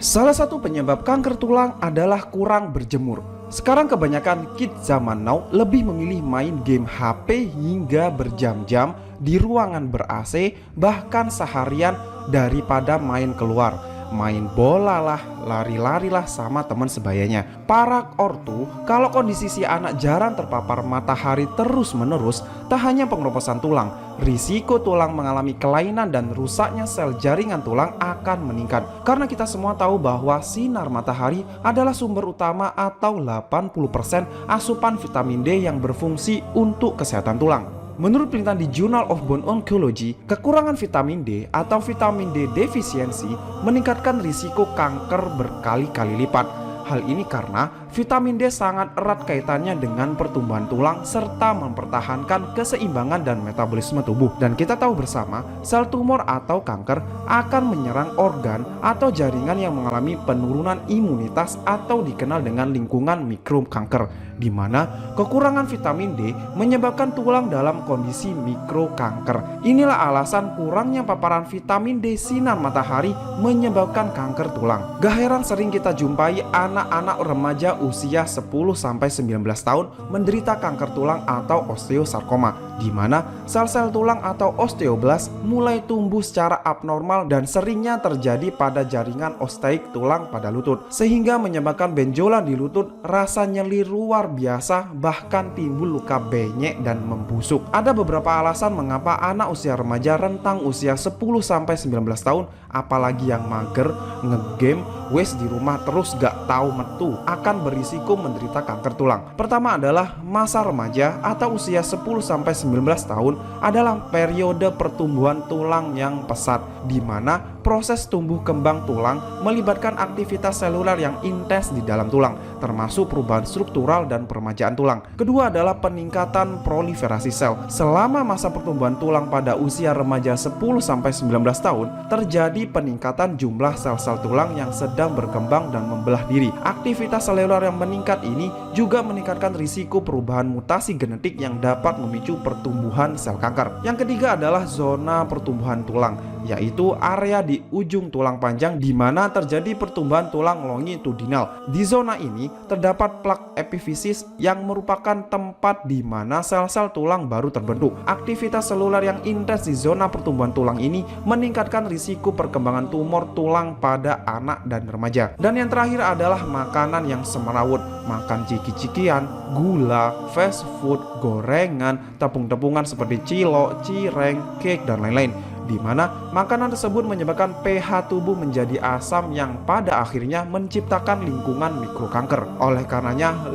Salah satu penyebab kanker tulang adalah kurang berjemur. Sekarang kebanyakan kids zaman now lebih memilih main game HP hingga berjam-jam di ruangan ber-AC, bahkan seharian, daripada main keluar. Main bola lah, lari-lari lah sama teman sebayanya. Para ortu, kalau kondisi si anak jarang terpapar matahari terus-menerus, tak hanya pengeroposan tulang, risiko tulang mengalami kelainan dan rusaknya sel jaringan tulang akan meningkat. Karena kita semua tahu bahwa sinar matahari adalah sumber utama atau 80% asupan vitamin D yang berfungsi untuk kesehatan tulang. Menurut penelitian di Journal of Bone Oncology, kekurangan vitamin D atau vitamin D defisiensi meningkatkan risiko kanker berkali-kali lipat. Hal ini karena vitamin D sangat erat kaitannya dengan pertumbuhan tulang serta mempertahankan keseimbangan dan metabolisme tubuh. Dan kita tahu bersama, sel tumor atau kanker akan menyerang organ atau jaringan yang mengalami penurunan imunitas atau dikenal dengan lingkungan mikro kanker, di mana kekurangan vitamin D menyebabkan tulang dalam kondisi mikro kanker. Inilah alasan kurangnya paparan vitamin D sinar matahari menyebabkan kanker tulang. Gak heran sering kita jumpai anak-anak remaja usia 10-19 tahun menderita kanker tulang atau osteosarkoma, di mana sel-sel tulang atau osteoblast mulai tumbuh secara abnormal dan seringnya terjadi pada jaringan osteik tulang pada lutut, sehingga menyebabkan benjolan di lutut, rasa nyeri luar biasa, bahkan timbul luka benyek dan membusuk. Ada beberapa alasan mengapa anak usia remaja rentang usia 10-19 tahun, apalagi yang mager, ngegame, wes di rumah terus gak tahu metu, akan berisiko menderita kanker tulang. Pertama adalah masa remaja atau usia 10-19 tahun adalah periode pertumbuhan tulang yang pesat, di mana proses tumbuh kembang tulang melibatkan aktivitas seluler yang intens di dalam tulang, termasuk perubahan struktural dan peremajaan tulang. Kedua adalah peningkatan proliferasi sel. Selama masa pertumbuhan tulang pada usia remaja 10-19 tahun, terjadi peningkatan jumlah sel-sel tulang yang sedang berkembang dan membelah diri. Aktivitas seluler yang meningkat ini juga meningkatkan risiko perubahan mutasi genetik yang dapat memicu pertumbuhan sel kanker. Yang ketiga adalah zona pertumbuhan tulang, yaitu area di ujung tulang panjang di mana terjadi pertumbuhan tulang longitudinal. Di zona ini terdapat plak epifisis yang merupakan tempat di mana sel-sel tulang baru terbentuk. Aktivitas seluler yang intens di zona pertumbuhan tulang ini meningkatkan risiko perkembangan tumor tulang pada anak dan remaja. Dan yang terakhir adalah makanan yang semerawut, makan ciki-cikian, gula, fast food, gorengan, tepung-tepungan seperti cilok, cireng, cake, dan lain-lain, di mana makanan tersebut menyebabkan pH tubuh menjadi asam yang pada akhirnya menciptakan lingkungan mikrokanker. Oleh karenanya,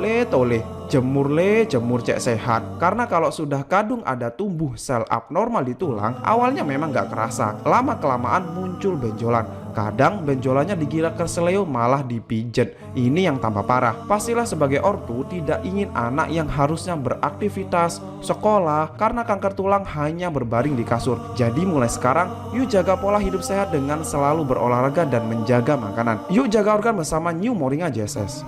jemur cek sehat. Karena kalau sudah kadung ada tumbuh sel abnormal di tulang, awalnya memang gak kerasa, lama-kelamaan muncul benjolan. Kadang benjolannya dikira keseleo malah dipijet. Ini yang tambah parah. Pastilah sebagai ortu tidak ingin anak yang harusnya beraktivitas, sekolah, karena kanker tulang hanya berbaring di kasur. Jadi mulai sekarang, yuk jaga pola hidup sehat dengan selalu berolahraga dan menjaga makanan. Yuk jaga organ bersama New Moringa JSS.